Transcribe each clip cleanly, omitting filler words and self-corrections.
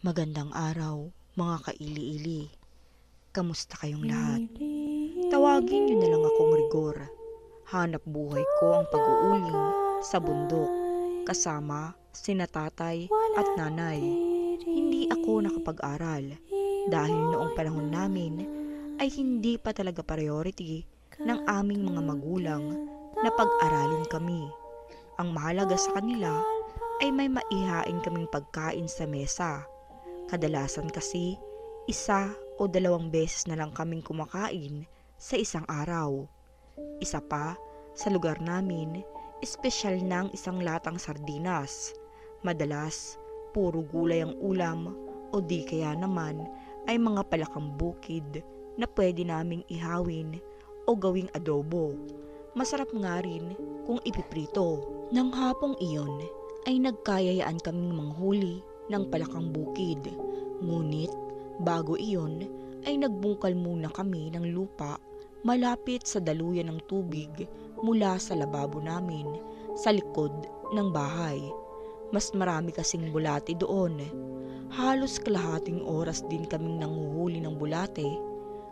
Magandang araw, mga kaili-ili. Kamusta kayong lahat? Tawagin niyo na lang akong Rigor. Hanap buhay ko ang pag-uuling sa bundok kasama sina tatay at nanay. Hindi ako nakapag-aral dahil noong panahon namin ay hindi pa talaga priority ng aming mga magulang na pag-aralin kami. Ang mahalaga sa kanila ay may maihain kaming pagkain sa mesa. Kadalasan kasi, 1 o 2 beses na lang kaming kumakain sa isang araw. Isa pa, sa lugar namin, espesyal ng isang latang sardinas. Madalas, puro gulay ang ulam o di kaya naman ay mga palakang bukid na pwede naming ihawin o gawing adobo. Masarap nga rin kung ipiprito. Nang hapong iyon ay nagkayayaan kaming manghuli ng palakang bukid. Ngunit bago iyon ay nagbungkal muna kami ng lupa malapit sa daluyan ng tubig mula sa lababo namin sa likod ng bahay. Mas marami kasing bulate doon. Halos kalahating oras din kaming nanguhuli ng bulate,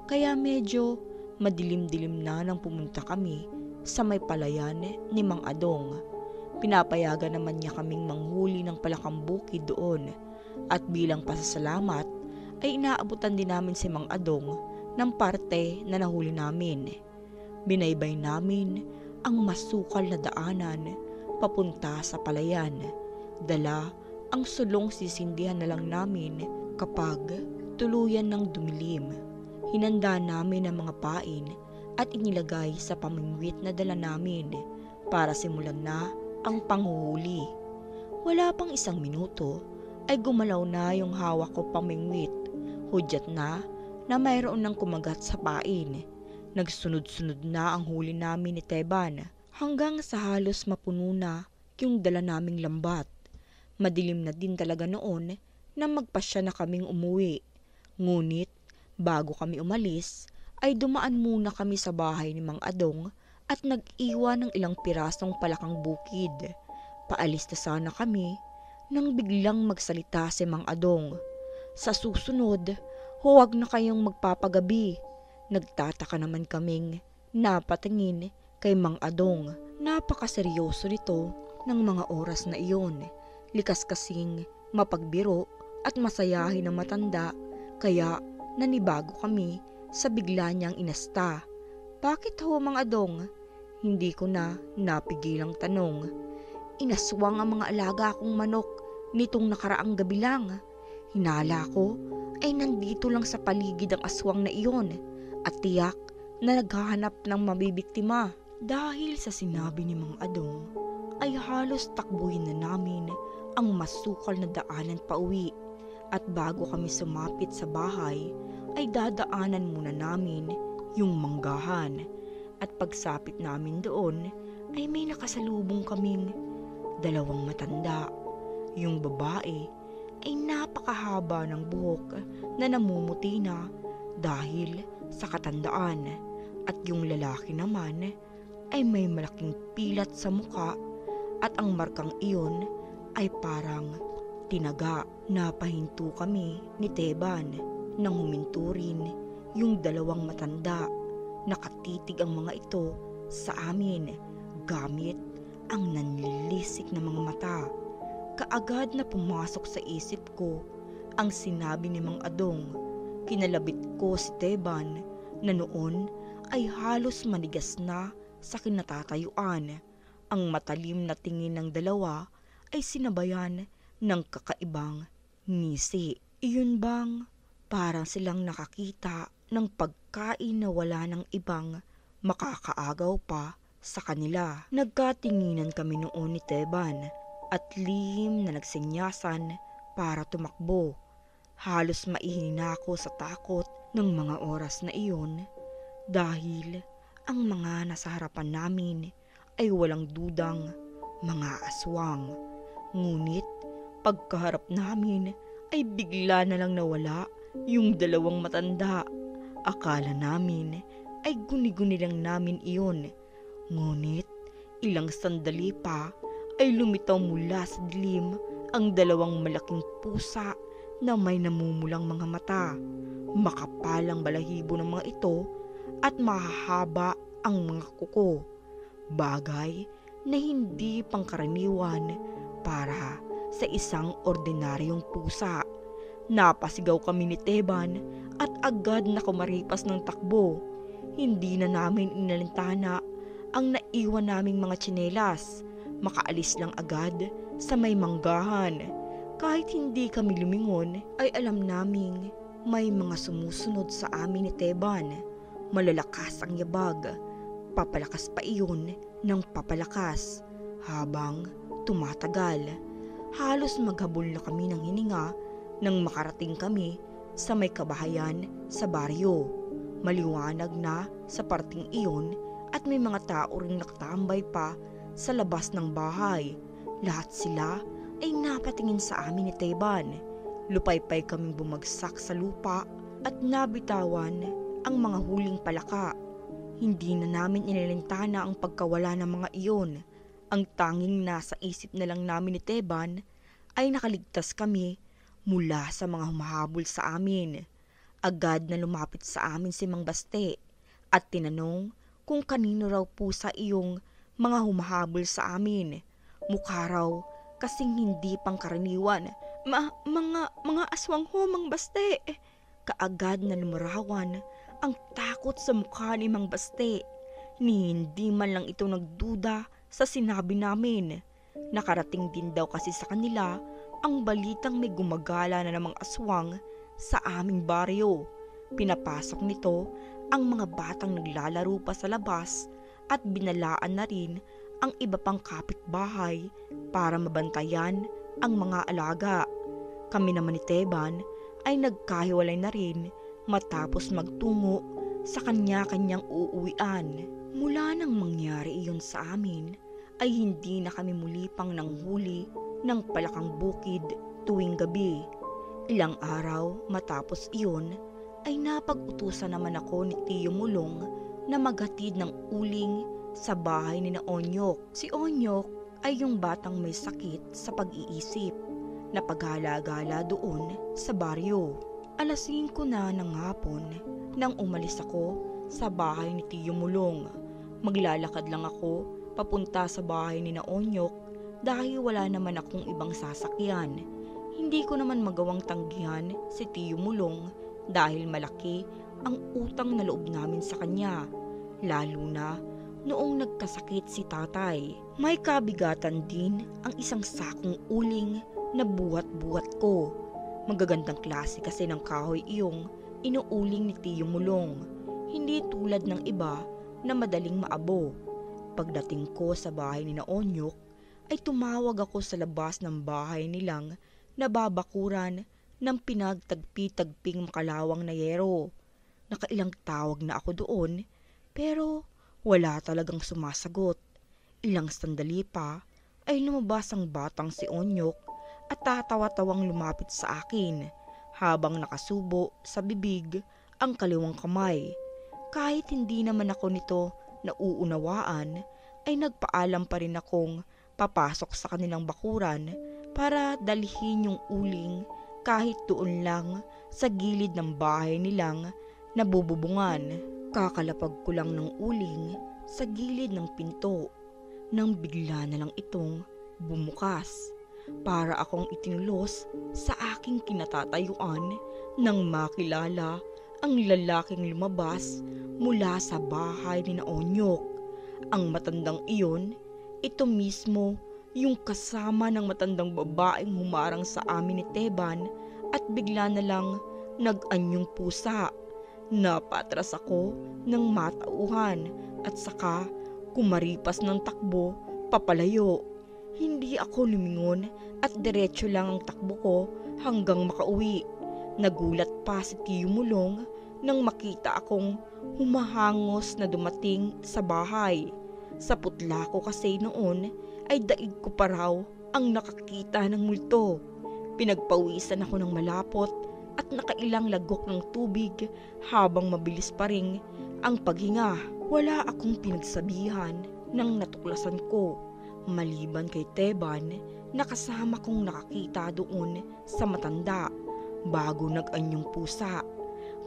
kaya medyo madilim-dilim na nang pumunta kami sa may palayan ni Mang Adong. Pinapayagan naman niya kaming manghuli ng palakang bukid doon at bilang pasasalamat ay inaabutan din namin si Mang Adong ng parte na nahuli namin. Binaybay namin ang masukal na daanan papunta sa palayan. Dala ang sulong sisindihan na lang namin kapag tuluyan ng dumilim. Hinanda namin ang mga pain at inilagay sa pamingwit na dala namin para simulan na ang panghuhuli. Wala pang 1 minuto ay gumalaw na yung hawak ko pamingwit. Hudyat na mayroon ng kumagat sa pain. Nagsunod-sunod na ang huli namin ni Teban hanggang sa halos mapuno na yung dala naming lambat. Madilim na din talaga noon na magpasya na kaming umuwi. Ngunit bago kami umalis ay dumaan muna kami sa bahay ni Mang Adong at nag-iwan ng ilang pirasong palakang bukid. Paalis na sana kami nang biglang magsalita si Mang Adong. Sa susunod, huwag na kayong magpapagabi. Nagtataka naman kaming napatingin kay Mang Adong. Napakaseryoso nito ng mga oras na iyon. Likas kasing mapagbiro at masayahin ng matanda, kaya nanibago kami sa bigla niyang inasta. Bakit ho, Mang Adong? Hindi ko na napigilang tanong. Inaswang ang mga alaga kong manok nitong nakaraang gabi lang. Hinala ko ay nandito lang sa paligid ang aswang na iyon at tiyak na naghahanap ng mabibiktima. Dahil sa sinabi ni Mang Adong ay halos takbuhin na namin ang masukal na daanan pauwi, at bago kami sumapit sa bahay ay dadaanan muna namin yung manggahan. At pagsapit namin doon ay may nakasalubong kaming 2 matanda. Yung babae ay napakahaba ng buhok na namumuti na dahil sa katandaan, at yung lalaki naman ay may malaking pilat sa muka at ang markang iyon ay parang tinaga. Napahinto kami ni Teban nang huminto rin yung 2 matanda. Nakatitig ang mga ito sa amin gamit ang nanlilisik na mga mata. Kaagad na pumasok sa isip ko ang sinabi ni Mang Adong. Kinalabit ko si Teban na noon ay halos manigas na sa kinatatayuan. Ang matalim na tingin ng dalawa ay sinabayan ng kakaibang ngisi. Iyon bang parang silang nakakita ng pagkain na wala ng ibang makakaagaw pa sa kanila. Nagkatinginan kami noon ni Teban at lihim na nagsinyasan para tumakbo. Halos maihina ako sa takot ng mga oras na iyon dahil ang mga nasa harapan namin ay walang dudang mga aswang. Ngunit pagkaharap namin ay bigla na lang nawala yung 2 matanda. Akala namin ay guni-guni lang namin iyon. Ngunit ilang sandali pa ay lumitaw mula sa dilim ang 2 malaking pusa na may namumulang mga mata, makapalang balahibo ng mga ito at mahahaba ang mga kuko. Bagay na hindi pangkaraniwan para sa isang ordinaryong pusa. Napasigaw kami ni Teban at agad na kumaripas ng takbo. Hindi na namin inalintana ang naiwan naming mga tsinelas. Makaalis lang agad sa may manggahan. Kahit hindi kami lumingon ay alam naming may mga sumusunod sa amin ni Teban. Malalakas ang yabag. Papalakas pa iyon ng papalakas habang tumatagal. Halos maghabol na kami ng hininga nang makarating kami sa may kabahayan sa baryo. Maliwanag na sa parting iyon at may mga tao ring nakatambay pa sa labas ng bahay. Lahat sila ay napatingin sa amin ni Teban. Lupaypay kaming bumagsak sa lupa at nabitawan ang mga huling palaka. Hindi na namin inilintana ang pagkawala ng mga iyon. Ang tanging nasa isip na lang namin ni Teban ay nakaligtas kami mula sa mga humahabol sa amin. Agad na lumapit sa amin si Mang Baste at tinanong kung kanino raw po sa iyong mga humahabol sa amin. Mukha raw kasing hindi pangkaraniwan. Mga aswang ho, Mang Baste. Kaagad na lumarawan ang takot sa mukha ni Mang Baste. Ni hindi man lang ito nagduda sa sinabi namin. Nakarating din daw kasi sa kanila ang balitang may gumagala na namang aswang sa aming baryo. Pinapasok nito ang mga batang naglalaro pa sa labas at binalaan na rin ang iba pang kapitbahay para mabantayan ang mga alaga. Kami naman ni Teban ay nagkahiwalay na rin matapos magtungo sa kanya-kanyang uuwian. Mula nang mangyari iyon sa amin ay hindi na kami muli pang nanghuli ng palakang bukid tuwing gabi. Ilang araw matapos iyon ay napag-utusan naman ako ni Tiyo Mulong na maghatid ng uling sa bahay ni na Onyok. Si Onyok ay yung batang may sakit sa pag-iisip na paghala-gala doon sa baryo. Alas 5 na ng hapon nang umalis ako sa bahay ni Tiyo Mulong. Maglalakad lang ako papunta sa bahay ni na Onyok dahil wala naman akong ibang sasakyan. Hindi ko naman magawang tanggihan si Tiyo Mulong dahil malaki ang utang na loob namin sa kanya, lalo na noong nagkasakit si tatay. May kabigatan din ang isang sakong uling na buhat-buhat ko. Magagandang klase kasi ng kahoy iyong inuuling ni Tiyo Mulong. Hindi tulad ng iba na madaling maabo. Pagdating ko sa bahay ni na Onyok, ay tumawag ako sa labas ng bahay nilang nababakuran ng pinagtagpi-tagping makalawang na yero. Nakailang tawag na ako doon pero wala talagang sumasagot. Ilang sandali pa ay lumabas ang batang si Onyok at tatawa-tawang lumapit sa akin habang nakasubo sa bibig ang kaliwang kamay. Kahit hindi naman ako nito nauunawaan ay nagpaalam pa rin akong papasok sa kanilang bakuran para dalhin yung uling kahit doon lang sa gilid ng bahay nilang nabububungan. Kakalapag ko lang ng uling sa gilid ng pinto nang bigla na lang itong bumukas para akong itinulos sa aking kinatatayuan nang makilala ang lalaking lumabas mula sa bahay ni na Onyok. Ang matandang iyon, ito mismo yung kasama ng matandang babaeng humarang sa amin ni Teban at bigla na lang nag-anyong pusa. Napatras ako ng matauhan at saka kumaripas ng takbo papalayo. Hindi ako lumingon at diretso lang ang takbo ko hanggang makauwi. Nagulat pa si Tiyo Mulong nang makita akong humahangos na dumating sa bahay. Sa putla ko kasi noon ay daig ko pa raw ang nakakita ng multo. Pinagpawisan ako ng malapot at nakailang lagok ng tubig habang mabilis pa rin ang paghinga. Wala akong pinagsabihan ng natuklasan ko maliban kay Teban na kasama kong nakakita doon sa matanda. bago nag-anyong pusa.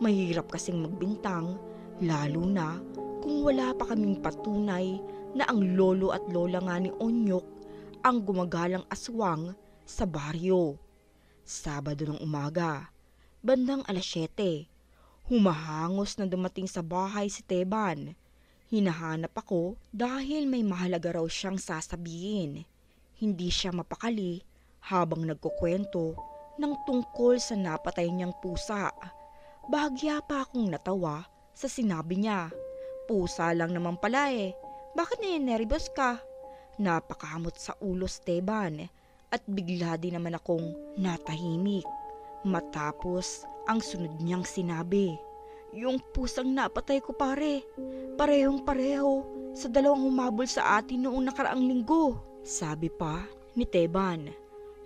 Mahirap kasing magbintang, lalo na kung wala pa kaming patunay na ang lolo at lola nga ni Onyok ang gumagalang aswang sa baryo. Sabado ng umaga, bandang 7:00, humahangos na dumating sa bahay si Teban. Hinahanap ako dahil may mahalaga raw siyang sasabihin. Hindi siya mapakali habang nagkukwento ng tungkol sa napatay niyang pusa. Bahagya pa akong natawa sa sinabi niya. Pusa lang naman pala eh. Bakit ninenervyos ka? Napakamot sa ulo si Teban at bigla din naman akong natahimik. Matapos ang sunod niyang sinabi, yung pusang napatay ko pare, parehong-pareho sa dalawang humabol sa atin noong nakaraang linggo. Sabi pa ni Teban,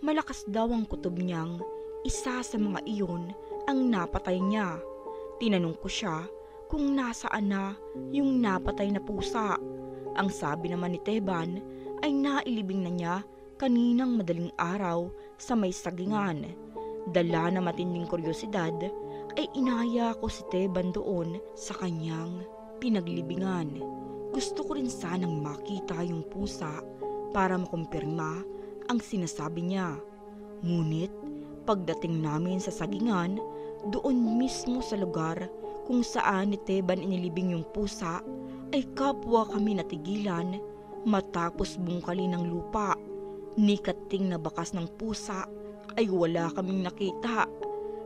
malakas daw ang kutob niyang isa sa mga iyon ang napatay niya. Tinanong ko siya kung nasaan na yung napatay na pusa. Ang sabi naman ni Teban ay nailibing na niya kaninang madaling araw sa may sagingan. Dala na matinding kuryosidad ay inaya ko si Teban doon sa kanyang pinaglibingan. Gusto ko rin sanang makita yung pusa para makumpirma ang sinasabi niya. Ngunit pagdating namin sa sagingan, doon mismo sa lugar kung saan ni Teban inilibing yung pusa, ay kapwa kami natigilan matapos bungkalin ng lupa. Ni kating na bakas ng pusa ay wala kaming nakita.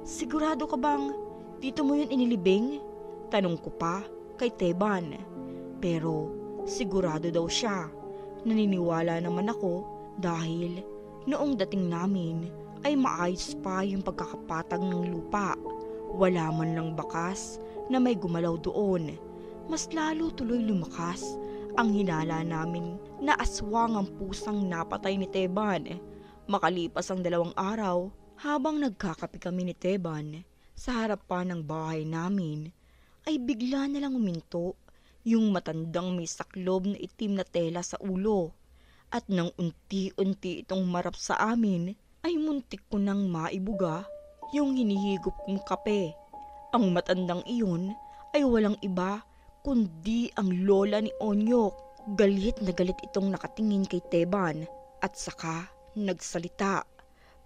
Sigurado ka bang dito mo yun inilibing? Tanong ko pa kay Teban. Pero sigurado daw siya. Naniniwala naman ako dahil noong dating namin ay maayos pa yung pagkakapatag ng lupa. Wala man lang bakas na may gumalaw doon. Mas lalo tuloy lumakas ang hinala namin na aswang ang pusang napatay ni Teban. Makalipas ang 2 araw, habang nagkakape kami ni Teban sa harapan ng bahay namin, ay bigla na lang uminto yung matandang may saklob na itim na tela sa ulo. At nang unti-unti itong marap sa amin, ay muntik ko nang maibuga yung hinihigop kong kape. Ang matandang iyon ay walang iba kundi ang lola ni Onyok. Galit na galit itong nakatingin kay Teban at saka nagsalita.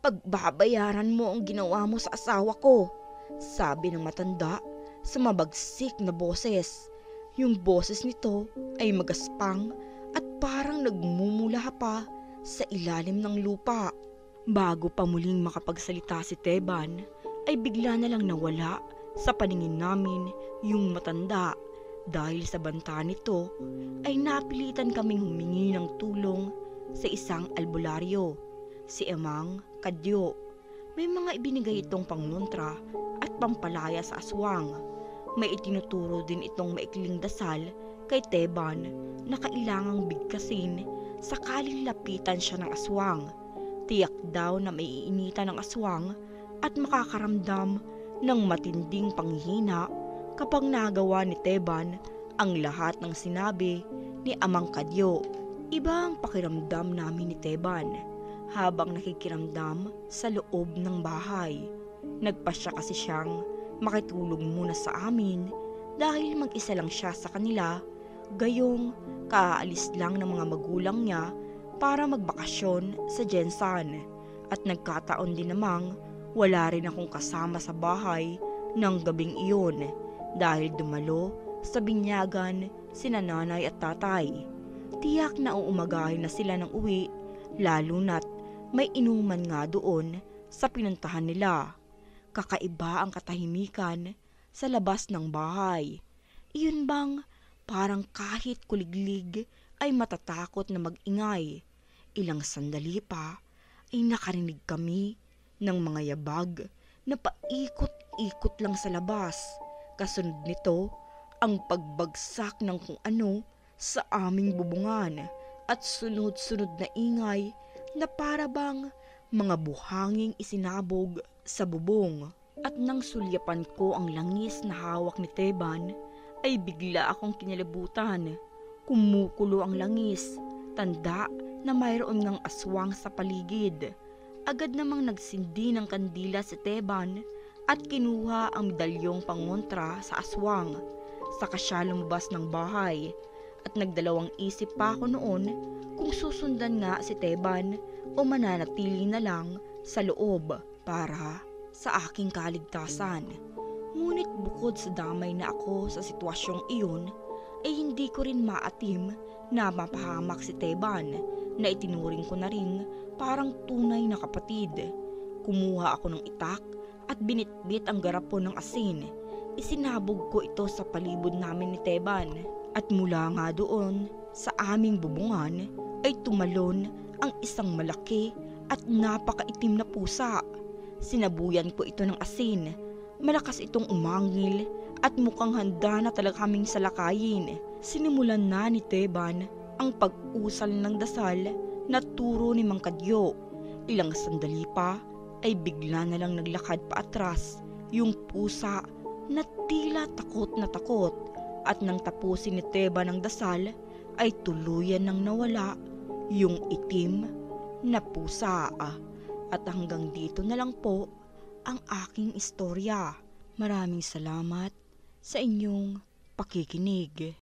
Pagbabayaran mo ang ginawa mo sa asawa ko, sabi ng matanda sa mabagsik na boses. Yung boses nito ay magaspang at parang nagmumula pa sa ilalim ng lupa. Bago pa muling makapagsalita si Teban, ay bigla na lang nawala sa paningin namin yung matanda. Dahil sa banta nito, ay napilitan kaming humingi ng tulong sa isang albularyo, si Amang Kadyo. May mga ibinigay itong pangontra at pampalaya sa aswang. May itinuturo din itong maikling dasal kay Teban na kailangang bigkasin sakaling lapitan siya ng aswang. Tiyak daw na maiinitan ng aswang at makakaramdam ng matinding panghihina kapag nagawa ni Teban ang lahat ng sinabi ni Amang Kadyo. Iba ang pakiramdam namin ni Teban habang nakikiramdam sa loob ng bahay. Nagpasya kasi siyang makitulog muna sa amin dahil mag-isa lang siya sa kanila, gayong kaalis lang ng mga magulang niya para magbakasyon sa Jensan. At nagkataon din namang wala rin akong kasama sa bahay ng gabing iyon dahil dumalo sa binyagan sina nanay at tatay. Tiyak na uumagahin na sila ng uwi, lalo na't may inuman nga doon sa pinuntahan nila. Kakaiba ang katahimikan sa labas ng bahay. Iyon bang parang kahit kuliglig ay matatakot na mag-ingay. Ilang sandali pa ay nakarinig kami ng mga yabag na paikot-ikot lang sa labas. Kasunod nito ang pagbagsak ng kung ano sa aming bubungan at sunod-sunod na ingay na para bang mga buhanging isinabog sa bubong. At nang sulyapan ko ang langis na hawak ni Teban, ay bigla akong kinalibutan. Kumukulo ang langis, tanda na mayroon ngang aswang sa paligid. Agad namang nagsindi ng kandila si Teban at kinuha ang medalyong pangontra sa aswang. Saka siya lumabas ng bahay at nagdalawang isip pa ako noon kung susundan nga si Teban o mananatili na lang sa loob para sa aking kaligtasan. Ngunit bukod sa damay na ako sa sitwasyong iyon, ay hindi ko rin maatim na mapahamak si Teban na itinuring ko na rin parang tunay na kapatid. Kumuha ako ng itak at binitbit ang garapon ng asin. Isinabog ko ito sa palibot namin ni Teban at mula nga doon sa aming bubungan ay tumalon ang isang malaki at napakaitim na pusa. Sinabuyan ko ito ng asin. Malakas itong umangil at mukhang handa na talaga kaming salakayin. Sinimulan na ni Teban ang pag-usal ng dasal na turo ni Mang Kadyo. Ilang sandali pa ay bigla na lang naglakad pa atras yung pusa na tila takot na takot, at nang tapusin ni Teban ang dasal ay tuluyan nang nawala yung itim na pusa. At hanggang dito na lang po ang aking istorya. Maraming salamat sa inyong pakikinig.